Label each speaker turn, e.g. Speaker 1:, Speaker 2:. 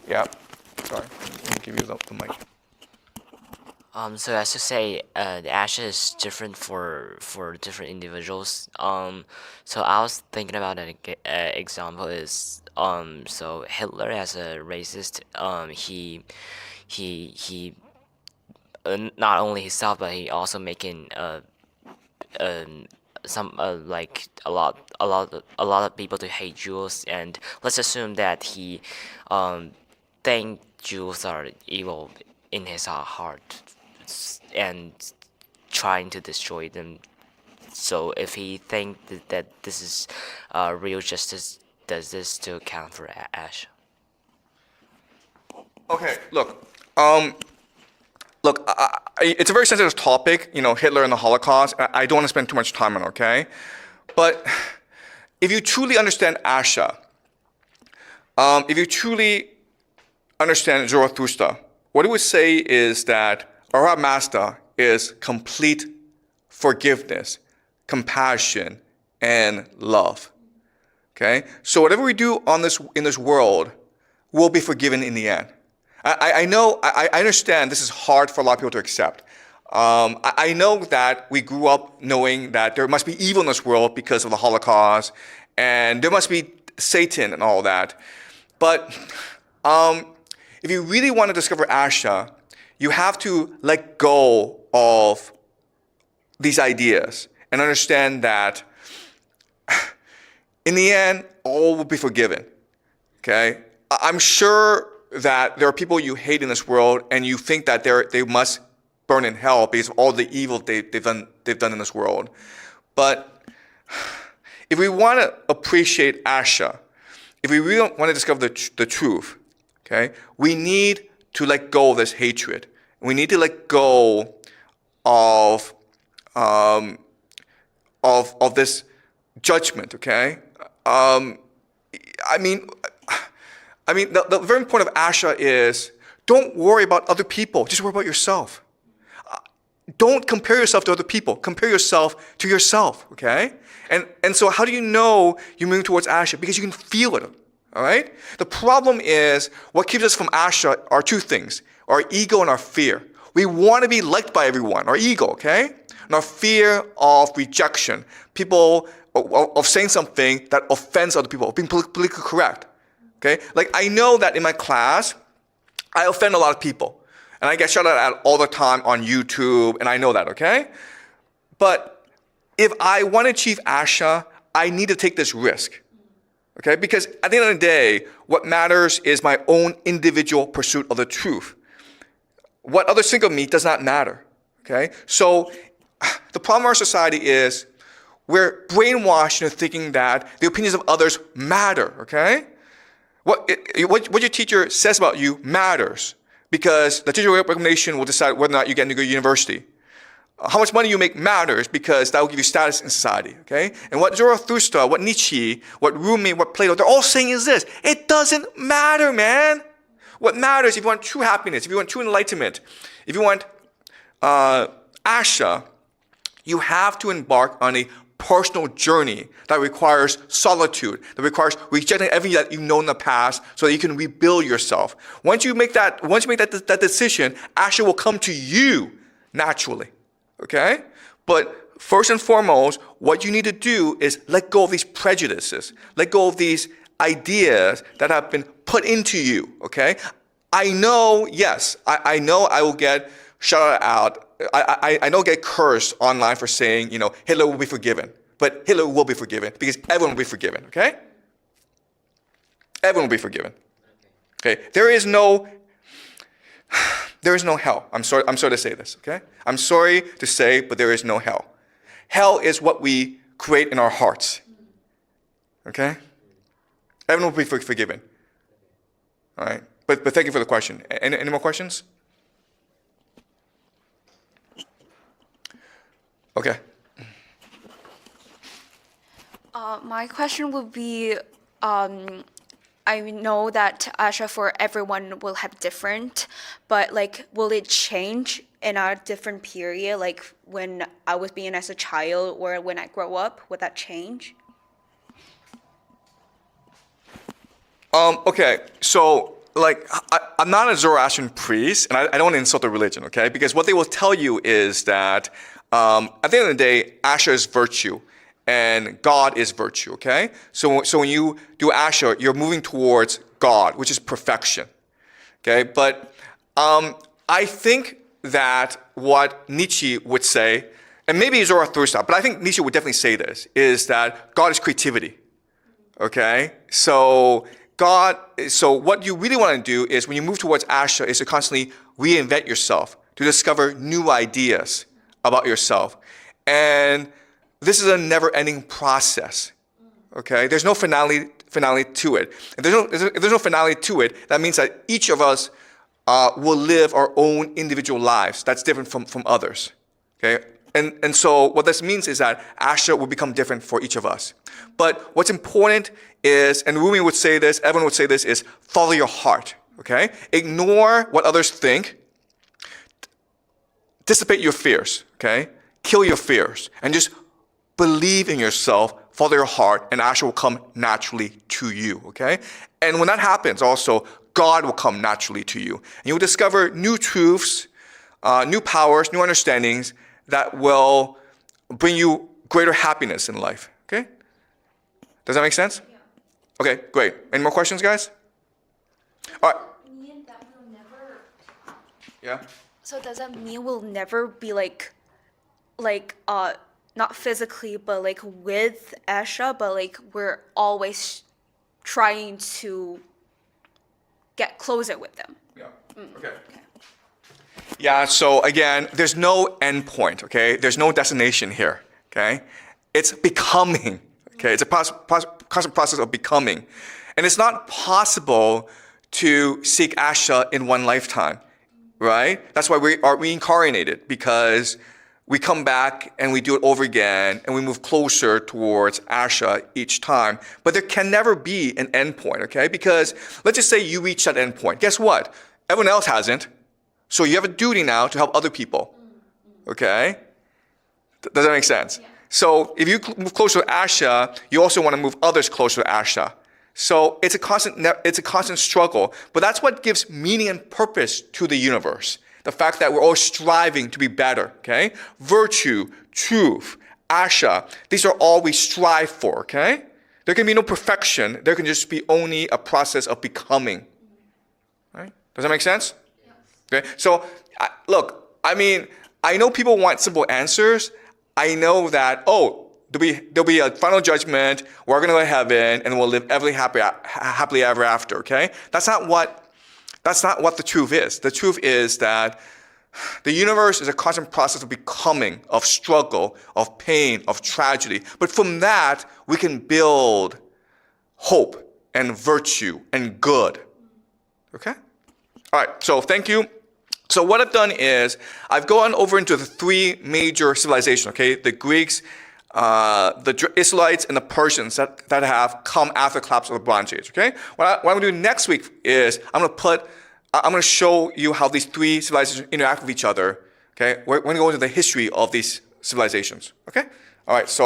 Speaker 1: Yeah. Sorry. Let me give you the mic.
Speaker 2: So as to say, the Asha is different for different individuals. So I was thinking about an example is so Hitler as a racist, he not only himself but he also making some like a lot of people to hate Jews, and let's assume that he think Jews are evil in his heart and trying to destroy them. So if he think that this is real justice, does this still count for Ash?
Speaker 1: Okay. Look, it's a very sensitive topic, Hitler and the Holocaust. I don't want to spend too much time on it, okay? But if you truly understand Asha, if you truly understand Zarathustra, what it would say is that Ahura Mazda is complete forgiveness, compassion, and love. Okay? So whatever we do in this world will be forgiven in the end. I know, I understand this is hard for a lot of people to accept. I know that we grew up knowing that there must be evil in this world because of the Holocaust, and there must be Satan and all that. But if you really want to discover Asha, you have to let go of these ideas and understand that in the end, all will be forgiven. Okay? I'm sure that there are people you hate in this world, and you think that they must burn in hell because of all the evil they've done in this world. But if we want to appreciate Asha, if we really want to discover the truth, okay, we need to let go of this hatred. We need to let go of this judgment. Okay, the very point of Asha is don't worry about other people. Just worry about yourself. Don't compare yourself to other people. Compare yourself to yourself, okay? And so how do you know you're moving towards Asha? Because you can feel it, all right? The problem is what keeps us from Asha are two things, our ego and our fear. We want to be liked by everyone, our ego, okay? And our fear of rejection, people of saying something that offends other people, of being politically correct, okay? Like I know that in my class, I offend a lot of people. And I get shouted at all the time on YouTube, and I know that, okay? But if I want to achieve Asha, I need to take this risk, okay? Because at the end of the day, what matters is my own individual pursuit of the truth. What others think of me does not matter, okay? So the problem in our society is we're brainwashed into thinking that the opinions of others matter, okay? What your teacher says about you matters. Because the teacher recommendation will decide whether or not you get into a good university. How much money you make matters because that will give you status in society, okay? And what Zarathustra, what Nietzsche, what Rumi, what Plato, they're all saying is this: it doesn't matter, man. What matters, if you want true happiness, if you want true enlightenment, if you want Asha, you have to embark on a personal journey that requires solitude, that requires rejecting everything that you know in the past so that you can rebuild yourself. Once you make that decision, Asha will come to you naturally, okay? But first and foremost, what you need to do is let go of these prejudices, let go of these ideas that have been put into you, okay? I know, yes, I know I will get shouted out. I don't get cursed online for saying, Hitler will be forgiven. But Hitler will be forgiven because everyone will be forgiven, okay? Everyone will be forgiven. Okay? There is no hell. I'm sorry to say this, okay? I'm sorry to say, but there is no hell. Hell is what we create in our hearts. Okay? Everyone will be forgiven. All right? But thank you for the question. Any more questions? Okay.
Speaker 3: My question would be, I know that Asha for everyone will have different, but will it change in a different period? Like when I was being as a child or when I grow up, would that change?
Speaker 1: Okay, so I'm not a Zoroastrian priest, and I don't want to insult the religion, okay? Because what they will tell you is that at the end of the day, Asha is virtue, and God is virtue, okay? So when you do Asha, you're moving towards God, which is perfection, okay? But I think that what Nietzsche would say, and maybe Zoroaster, but I think Nietzsche would definitely say this, is that God is creativity, okay? So what you really want to do is when you move towards Asha is to constantly reinvent yourself, to discover new ideas about yourself. And this is a never-ending process, okay? There's no finale to it. If there's no finale to it, that means that each of us will live our own individual lives that's different from others, okay? And so what this means is that Asha will become different for each of us. But what's important is, and Rumi would say this, everyone would say this, is follow your heart, okay? Ignore what others think. Dissipate your fears, okay? Kill your fears. And just believe in yourself, follow your heart, and Asha will come naturally to you, okay? And when that happens also, God will come naturally to you. And you'll discover new truths, new powers, new understandings that will bring you greater happiness in life, okay? Does that make sense?
Speaker 3: Yeah.
Speaker 1: Okay, great. Any more questions, guys? All right.
Speaker 3: Mean that we'll never.
Speaker 1: Yeah?
Speaker 3: So does that mean we'll never be not physically, but like with Asha, but like we're always trying to get closer with them?
Speaker 1: Yeah. Okay. Yeah, so again, there's no end point, okay? There's no destination here, okay? It's becoming, okay? It's a constant process of becoming. And it's not possible to seek Asha in one lifetime, right? That's why we are reincarnated, because we come back and we do it over again and we move closer towards Asha each time. But there can never be an end point, okay? Because let's just say you reach that end point. Guess what? Everyone else hasn't. So you have a duty now to help other people, okay? Does that make sense? Yeah. So if you move closer to Asha, you also want to move others closer to Asha. So it's a constant struggle, but that's what gives meaning and purpose to the universe. The fact that we're all striving to be better, okay? Virtue, truth, Asha, these are all we strive for, okay? There can be no perfection. There can just be only a process of becoming, right? Does that make sense? Okay, so look, I mean, I know people want simple answers. I know that, there'll be a final judgment, we're going to go to heaven, and we'll live happily ever after, okay? That's not what the truth is. The truth is that the universe is a constant process of becoming, of struggle, of pain, of tragedy. But from that, we can build hope and virtue and good, okay? All right, so thank you. So what I've done is I've gone over into the three major civilizations, okay? The Greeks, the Israelites, and the Persians that have come after the collapse of the Bronze Age, okay? What I'm going to do next week is I'm going to show you how these three civilizations interact with each other, okay? We're going to go into the history of these civilizations, okay? All right, so